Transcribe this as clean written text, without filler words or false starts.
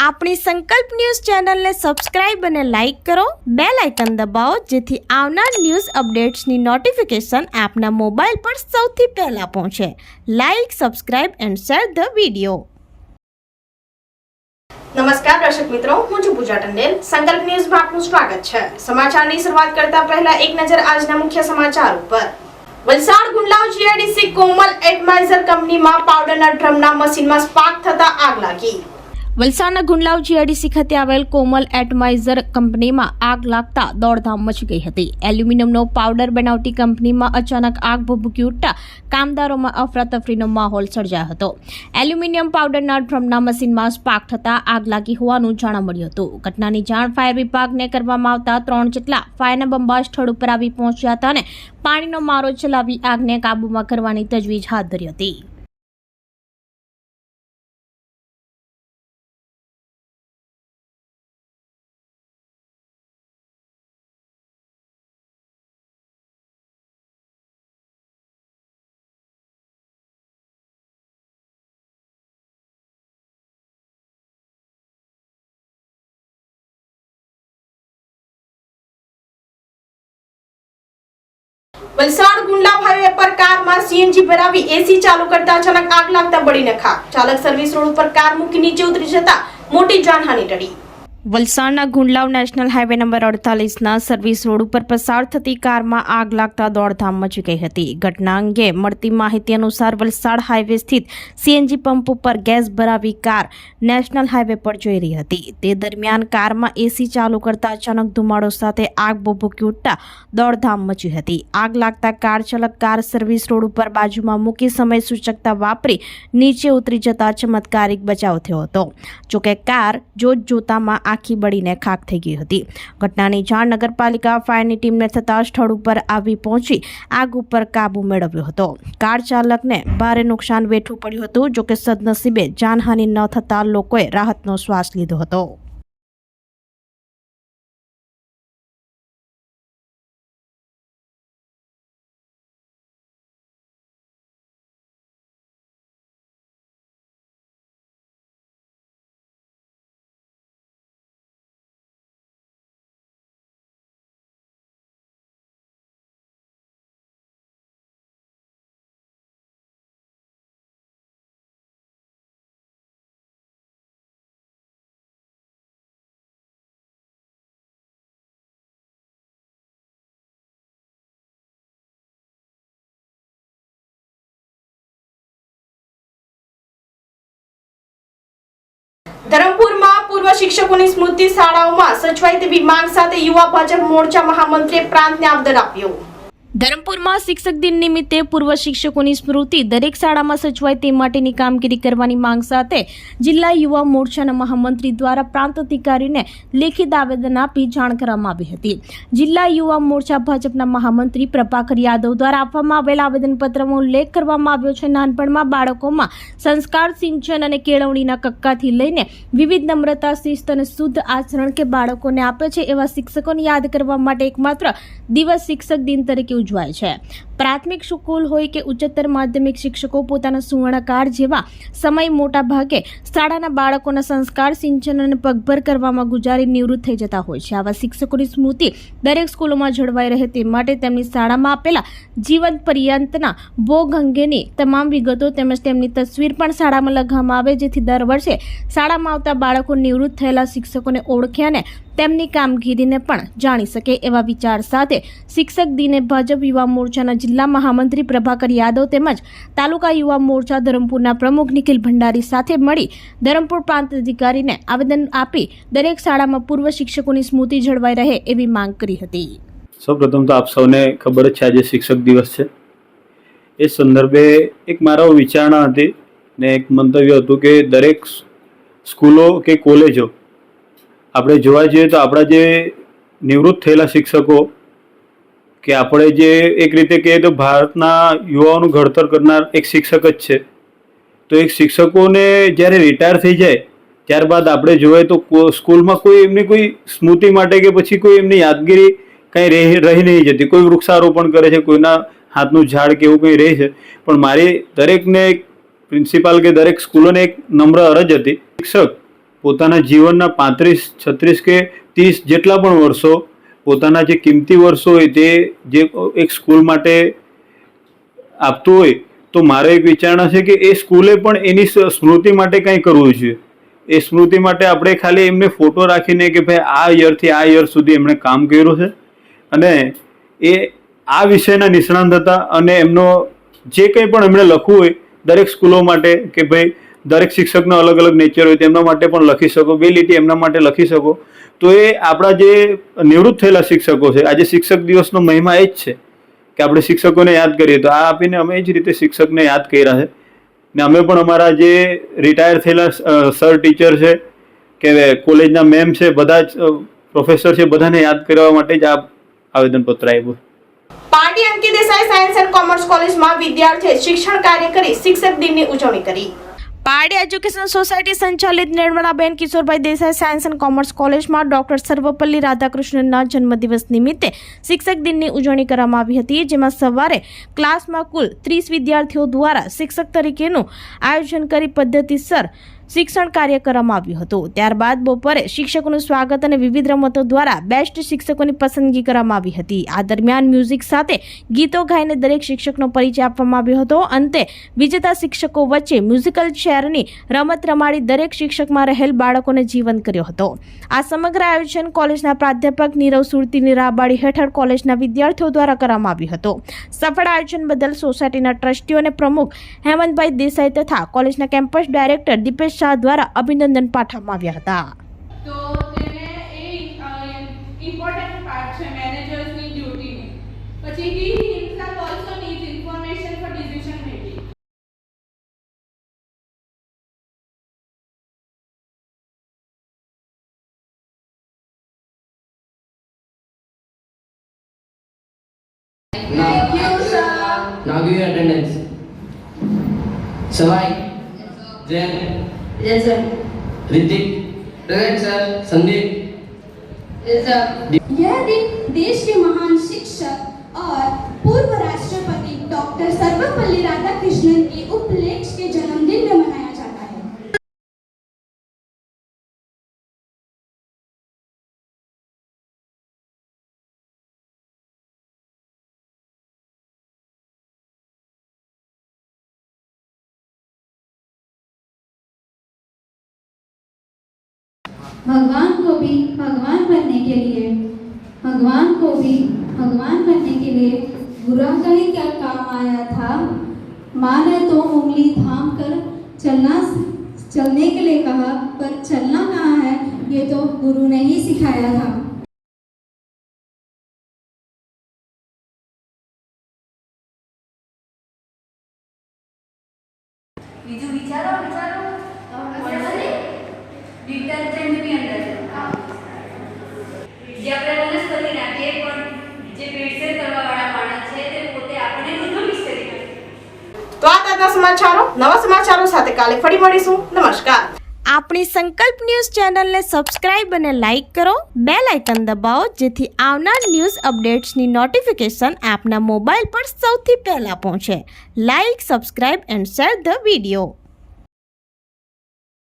આપણી સંકલ્પ ન્યૂઝ ચેનલને સબસ્ક્રાઇબ અને લાઇક કરો, બેલ આઇકન દબાવો જેથી આવનાર ન્યૂઝ અપડેટ્સની નોટિફિકેશન આપના મોબાઈલ પર સૌથી પહેલા પહોંચે. Like, subscribe and share the video. નમસ્કાર દર્શક મિત્રો, હું છું પૂજા ટંડેલ. સંકલ્પ ન્યૂઝમાં આપનું સ્વાગત છે. સમાચારની શરૂઆત કરતા પહેલા એક નજર આજના મુખ્ય સમાચાર ઉપર. વલસાડ ગુંડલાવ જીઆઈડીસી કોમલ એડવાઇઝર કંપનીમાં પાવડરના ડ્રમના મશીનમાં સ્પાર્ક થતા આગ લાગી. વલસાડના ગુંડલાવ જીઆઈડીસી ખાતે આવેલ કોમલ એટમાઇઝર કંપનીમાં આગ લાગતા દોડધામ મચી ગઈ હતી. એલ્યુમિનિયમનો પાવડર બનાવતી કંપનીમાં અચાનક આગ ભભૂકી ઉઠતા કામદારોમાં અફરાતફરીનો માહોલ સર્જાયો હતો. એલ્યુમિનિયમ પાવડરના ડ્રમના મશીનમાં સ્પાર્ક થતા આગ લાગી હોવાનું જાણવા મળ્યું હતું. ઘટનાની જાણ ફાયર વિભાગને કરવામાં આવતા 3 જેટલા ફાયરના બંબા સ્થળ ઉપર આવી પહોંચ્યા હતા અને પાણીનો મારો ચલાવી આગને કાબૂમાં કરવાની તજવીજ હાથ ધરી હતી. વલસાડ ગુંડલાવ હાઈવે પર કારમાં સીએનજી ભરાવી એસી ચાલુ કરતા અચાનક આગ લાગતા બળીને ખાખ. ચાલક સર્વિસ રોડ ઉપર કાર મૂકી નીચે ઉતરી જતા મોટી જાનહાનિ ટળી. વલસાડના ગુંડલાવ નેશનલ હાઈવે નંબર 48ના સર્વિસ રોડ ઉપર પસાર થતી કારમાં આગ લાગતા દોડધામ મચી ગઈ હતી. ઘટના અંગે મળતી માહિતી અનુસાર વલસાડ હાઈવે સ્થિત સીએનજી પંપ ઉપર ગેસ ભરાવી કાર નેશનલ હાઈવે પર જઈ રહી હતી. તે દરમિયાન કારમાં એસી ચાલુ કરતા અચાનક ધુમાડો સાથે આગ ભભૂકી ઉઠતા દોડધામ મચી હતી. આગ લાગતા કાર ચાલક કાર સર્વિસ રોડ ઉપર બાજુમાં મૂકી સમય સૂચકતા વાપરી નીચે ઉતરી જતા ચમત્કારિક બચાવ થયો હતો. જોકે કાર જોતામાં આખી બળીને ખાખ થઈ ગઈ હતી. ઘટનાની જાણ નગરપાલિકા ફાયરની ટીમને થતા સ્થળ ઉપર આવી પહોંચી આગ ઉપર કાબુ મેળવ્યો હતો. કાર ચાલકને ભારે નુકસાન વેઠવું પડ્યું હતું. જોકે સદનસીબે જાનહાનિ ન થતા લોકોએ રાહતનો શ્વાસ લીધો હતો. ધરમપુરમાં પૂર્વ શિક્ષકોની સ્મૃતિ શાળાઓમાં સચવાય તેવી માંગ સાથે યુવા ભાજપ મોરચા મહામંત્રીએ પ્રાંતને આવેદન આપ્યું. ધરમપુરમાં શિક્ષક દિન નિમિત્તે પૂર્વ શિક્ષકોની સ્મૃતિ દરેક શાળામાં સચવાય તે માટેની કામગીરી કરવાની માંગ સાથે જિલ્લા યુવા મોરચાના મહામંત્રી દ્વારા પ્રાંત અધિકારીને લેખિત આવેદન આપી જાણ કરવામાં આવી હતી. જિલ્લા યુવા મોરચા ભાજપના મહામંત્રી પ્રભાકર યાદવ દ્વારા આપવામાં આવેલ આવેદનપત્રમાં ઉલ્લેખ કરવામાં આવ્યો છે. નાનપણમાં બાળકોમાં સંસ્કાર, સિંચન અને કેળવણીના કક્કાથી લઈને વિવિધ નમ્રતા, શિસ્ત અને શુદ્ધ આચરણ કે બાળકોને આપે છે એવા શિક્ષકોને યાદ કરવા માટે એકમાત્ર દિવસ શિક્ષક દિન તરીકે ઉજવાય છે. પ્રાથમિક સ્કૂલ હોય કે ઉચ્ચતર માધ્યમિક શિક્ષકો પોતાના સુવર્ણકાળ જેવા સમય મોટા ભાગે શાળાના બાળકોના સંસ્કાર, સિંચન અને પગભર કરવામાં ગુજારી નિવૃત્ત થઈ જતા હોય છે. આવા શિક્ષકોની સ્મૃતિ દરેક સ્કૂલોમાં જળવાઈ રહે તે માટે તેમની શાળામાં આપેલા જીવન પર્યંતના ભોગ અંગેની તમામ વિગતો તેમજ તેમની તસવીર પણ શાળામાં લગાવવામાં આવે જેથી દર વર્ષે શાળામાં આવતા બાળકો નિવૃત્ત થયેલા શિક્ષકોને ઓળખે અને તેમની કામગીરીને પણ જાણી શકે એવા વિચાર સાથે શિક્ષક દિને ભાજપ યુવા મોરચાના જિલ્લા મહામંત્રી પ્રભાકર યાદવ તેમજ તાલુકા યુવા મોરચા ધરમપુરના પ્રમુખ નિખિલ ભંડારી સાથે મળી ધરમપુર પ્રાંત અધિકારીને આવેદન આપી દરેક શાળામાં પૂર્વ શિક્ષકોની સ્મૃતિ જળવાઈ રહે એવી માંગ કરી હતી. સૌપ્રથમ તો આપ સૌને ખબર જ છે આજે શિક્ષક દિવસ છે. એ સંદર્ભે એક મારો વિચારણા હતી ને એક મંતવ્ય હતું કે દરેક સ્કૂલો કે કોલેજો આપણે જોવા જઈએ તો આપણા જે નિવૃત્ત થયેલા શિક્ષકો કે આપણે જે એક રીતે કહીએ તો ભારતના યુવાઓનું ઘડતર કરનાર એક શિક્ષક જ છે. તો એક શિક્ષકોને જ્યારે રિટાયર થઈ જાય ત્યારબાદ આપણે જોઈએ તો સ્કૂલમાં કોઈ એમની કોઈ સ્મૃતિ માટે કે પછી કોઈ એમની યાદગીરી કંઈ રહી નહીં જતી. કોઈ વૃક્ષારોપણ કરે છે, કોઈના હાથનું ઝાડ કે એવું કંઈ રહે છે. પણ મારી દરેકને એક પ્રિન્સિપાલ કે દરેક સ્કૂલોને એક નમ્ર અરજ હતી, શિક્ષક પોતાના જીવનના 35, 36 કે 30 જેટલા પણ વર્ષો, પોતાના જે કિંમતી વર્ષો હોય તે જે એક સ્કૂલ માટે આપતું હોય, તો મારો એક વિચારણા છે કે એ સ્કૂલે પણ એની સ્મૃતિ માટે કંઈ કરવું જોઈએ. એ સ્મૃતિ માટે આપણે ખાલી એમને ફોટો રાખીને કે ભાઈ આ યરથી આ યર સુધી એમણે કામ કર્યું છે અને એ આ વિષયના નિષ્ણાંત હતા અને એમનો જે કંઈ પણ એમણે લખવું હોય દરેક સ્કૂલો માટે કે ભાઈ દરેક શિક્ષકનો અલગ અલગ નેચર હોય તેમના માટે પણ લખી શકો, 2 લીટી એમના માટે લખી શકો. તો એ આપણા જે નિવૃત્ત થયેલા શિક્ષકો છે, આજે શિક્ષક દિવસનો મહિમા એ જ છે કે આપણે શિક્ષકોને યાદ કરીએ. તો આ આપીને અમે એ જ રીતે શિક્ષકને યાદ કર્યા છે ને અમે પણ અમારા જે રિટાયર થયેલા સર ટીચર છે કે કોલેજના મેમ છે, બધા જ પ્રોફેસર છે, બધાને યાદ કરવા માટે જ આ આવેદનપત્ર આપ્યું. Party Ankit Desai science and commerce કોલેજમાં વિદ્યાર્થીઓએ શિક્ષણ કાર્ય કરી શિક્ષક દિનની ઉજવણી કરી. પારડી એજ્યુકેશન સોસાયટી સંચાલિત Nirmalaben Kishorbhai Desai science and commerce કોલેજમાં ડોક્ટર સર્વપલ્લી રાધાકૃષ્ણનના જન્મદિવસ નિમિત્તે શિક્ષક દિનની ઉજવણી કરવામાં આવી હતી, જેમાં સવારે ક્લાસમાં કુલ 30 વિદ્યાર્થીઓ દ્વારા શિક્ષક તરીકેનું આયોજન કરી પદ્ધતિસર શિક્ષણ કાર્ય કરવામાં આવ્યું હતું. ત્યારબાદ બપોરે શિક્ષકોનું સ્વાગત અને વિવિધ રમતો દ્વારા બેસ્ટ શિક્ષકોની પસંદગી કરવામાં આવી હતી. આ દરમિયાન મ્યુઝિક સાથે ગીતો ગાઈને દરેક શિક્ષકનો પરિચય આપવામાં આવ્યો હતો. અંતે વિજેતા શિક્ષકો વચ્ચે મ્યુઝિકલ ચેરની રમત રમાડી દરેક શિક્ષકમાં રહેલ બાળકોને જીવંત કર્યો હતો. આ સમગ્ર આયોજન કોલેજના પ્રાધ્યાપક નીરવ સુરતીની રાહબારી હેઠળ કોલેજના વિદ્યાર્થીઓ દ્વારા કરવામાં આવ્યું હતું. સફળ આયોજન બદલ સોસાયટીના ટ્રસ્ટીઓ અને પ્રમુખ હેમંતભાઈ દેસાઈ તથા કોલેજના કેમ્પસ ડાયરેક્ટર દીપેશ શાહ દ્વારા અભિનંદન પાઠવવામાં આવ્યા હતા. તો તેને ઇમ્પોર્ટન્ટ પાર્ટ છે મેનેજર્સની ડ્યુટીની. પછી he himself also needs information for decision making. Thank you, sir. Now give your attendance. Savai. Jen. Yes, sir. Ritik. Present, sir. Sandeep. Yes, sir. यह दिन देश के महान शिक्षक और पूर्व राष्ट्रपति डॉक्टर सर्वपल्ली राधाकृष्णन के उपलक्ष्य के जन्मदिन में मनाया जाता है. भगवान को भी भगवान बनने के लिए बुरा का ही क्या काम आया था. माँ ने तो उंगली थाम कर चलने के लिए कहा, पर चलना कहाँ है ये तो गुरु ने ही सिखाया था. બીજું વિચારો ડિટર્જન્ટ બી અંદર જે આપણે વનસ્પતિ નાખીએ પણ જે ભેળસેળ કરવા વાળા માણસ છે તે પોતે આપણે બધું મિક્સ કરી નાખે. તો આ તાજા સમાચારો, નવા સમાચારો સાથે કાલે ફરી મળીશું. નમસ્કાર. આપણી સંકલ્પ ન્યૂઝ ચેનલને સબસ્ક્રાઇબ અને લાઇક કરો, બેલ આઇકન દબાવો જેથી આવનાર ન્યૂઝ અપડેટ્સની નોટિફિકેશન આપના મોબાઈલ પર સૌથી પહેલા પહોંચે. Like, subscribe and share the video.